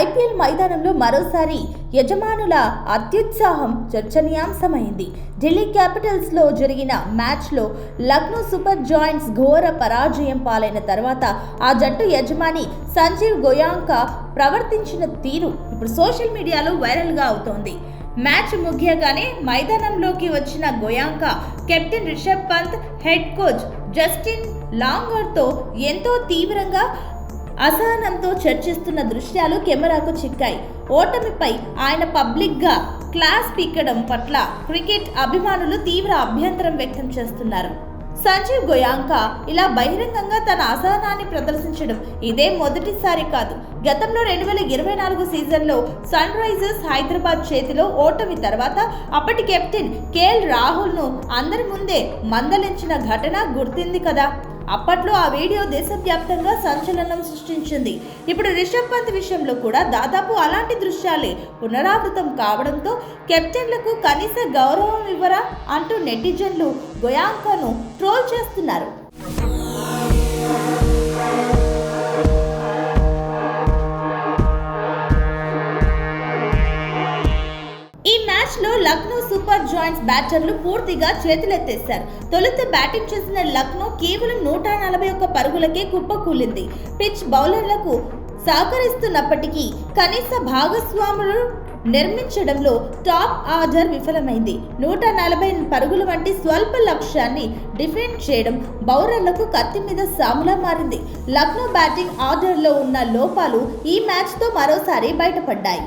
IPL మైదానంలో మరోసారి యజమానుల అత్యుత్సాహం చర్చనీయాంశమైంది. ఢిల్లీ క్యాపిటల్స్లో జరిగిన మ్యాచ్లో లక్నో సూపర్ జాయింట్స్ ఘోర పరాజయం పాలైన తర్వాత ఆ జట్టు యజమాని సంజీవ్ గోయాంకా ప్రవర్తించిన తీరు ఇప్పుడు సోషల్ మీడియాలో వైరల్గా అవుతోంది. మ్యాచ్ ముగియగానే మైదానంలోకి వచ్చిన Goenka captain Rishabh Pant, head coach Justin లాంగర్తో ఎంతో తీవ్రంగా అసహనంతో చర్చిస్తున్న దృశ్యాలు కెమెరాకు చిక్కాయి. ఓటమిపై ఆయన పబ్లిక్గా క్లాస్ పీకడం పట్ల క్రికెట్ అభిమానులు తీవ్ర అభ్యంతరం వ్యక్తం చేస్తున్నారు. సంజీవ్ గోయాంకా ఇలా బహిరంగంగా తన అసహనాన్ని ప్రదర్శించడం ఇదే మొదటిసారి కాదు. గతంలో 2024 సీజన్లో సన్ రైజర్స్ హైదరాబాద్ చేతిలో ఓటమి తర్వాత అప్పటి కెప్టెన్ కేఎల్ రాహుల్ను అందరి ముందే మందలించిన ఘటన గుర్తుంది కదా. అప్పట్లో ఆ వీడియో దేశవ్యాప్తంగా సంచలనం సృష్టించింది. ఇప్పుడు రిషబ్ పంత్ విషయంలో కూడా దాదాపు అలాంటి దృశ్యాలే పునరావృతం కావడంతో కెప్టెన్లకు కనీస గౌరవం ఇవ్వరా అంటూ నెటిజన్లు గోయాంకాను ట్రోల్ చేస్తున్నారు. ఈ మ్యాచ్లో లక్నో సూపర్ జాయింట్స్ బ్యాటర్లు పూర్తిగా చేతులెత్తేశారు. తొలుత బ్యాటింగ్ చేసిన లక్నో కేవలం 141 పరుగులకే కుప్పకూలింది. పిచ్ బౌలర్లకు సహకరిస్తున్నప్పటికీ కనీస భాగస్వాములు నిర్మించడంలో టాప్ ఆర్డర్ విఫలమైంది. 140 పరుగుల వంటి స్వల్ప లక్ష్యాన్ని డిఫెండ్ చేయడం బౌలర్లకు కత్తి మీద సాములా మారింది. లక్నో బ్యాటింగ్ ఆర్డర్లో ఉన్న లోపాలు ఈ మ్యాచ్తో మరోసారి బయటపడ్డాయి.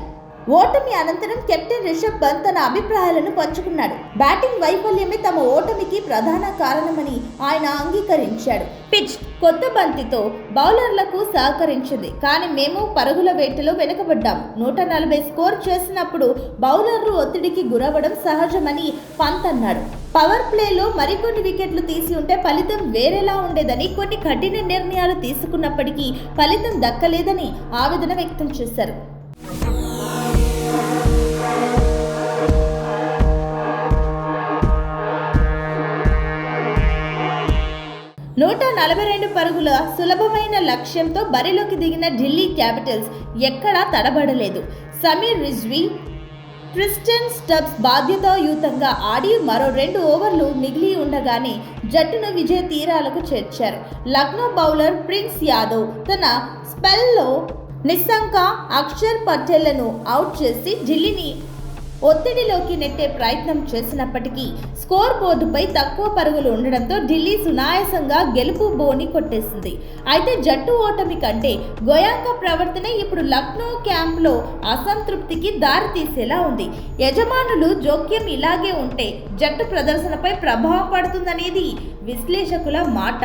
ఓటమి అనంతరం కెప్టెన్ రిషబ్ పంత్ తన అభిప్రాయాలను పంచుకున్నాడు. బ్యాటింగ్ వైఫల్యమే తమ ఓటమికి ప్రధాన కారణమని ఆయన అంగీకరించాడు. పిచ్ కొత్త బంతితో బౌలర్లకు సహకరించింది, కానీ మేము పరుగుల వేటలో వెనుకబడ్డాం. 140 స్కోర్ చేసినప్పుడు బౌలర్లు ఒత్తిడికి గురవడం సహజమని పంత్ అన్నాడు. పవర్ ప్లేలో మరికొన్ని వికెట్లు తీసి ఉంటే ఫలితం వేరేలా ఉండేదని, కొన్ని కఠిన నిర్ణయాలు తీసుకున్నప్పటికీ ఫలితం దక్కలేదని ఆవేదన వ్యక్తం చేశారు. 142 పరుగుల సులభమైన లక్ష్యంతో బరిలోకి దిగిన ఢిల్లీ క్యాపిటల్స్ ఎక్కడా తడబడలేదు. సమీర్ రిజ్వీ, ట్రిస్టన్ స్టబ్స్ బాధ్యతాయుతంగా ఆడి మరో 2 ఓవర్లు మిగిలి ఉండగానే జట్టును విజయ తీరాలకు చేర్చారు. లక్నో బౌలర్ ప్రిన్స్ యాదవ్ తన స్పెల్లో నిస్సంక అక్షర్ పటేళ్లను అవుట్ చేసి ఢిల్లీని ఒత్తిడిలోకి నెట్టే ప్రయత్నం చేసినప్పటికీ స్కోర్ బోర్డుపై తక్కువ పరుగులు ఉండడంతో ఢిల్లీ సునాయాసంగా గెలుపు బోని కొట్టేసింది. అయితే జట్టు ఓటమి కంటే గోయాంకా ప్రవర్తన ఇప్పుడు లక్నో క్యాంప్లో అసంతృప్తికి దారితీసేలా ఉంది. యజమానులు జోక్యం ఇలాగే ఉంటే జట్టు ప్రదర్శనపై ప్రభావం పడుతుందనేది విశ్లేషకుల మాట.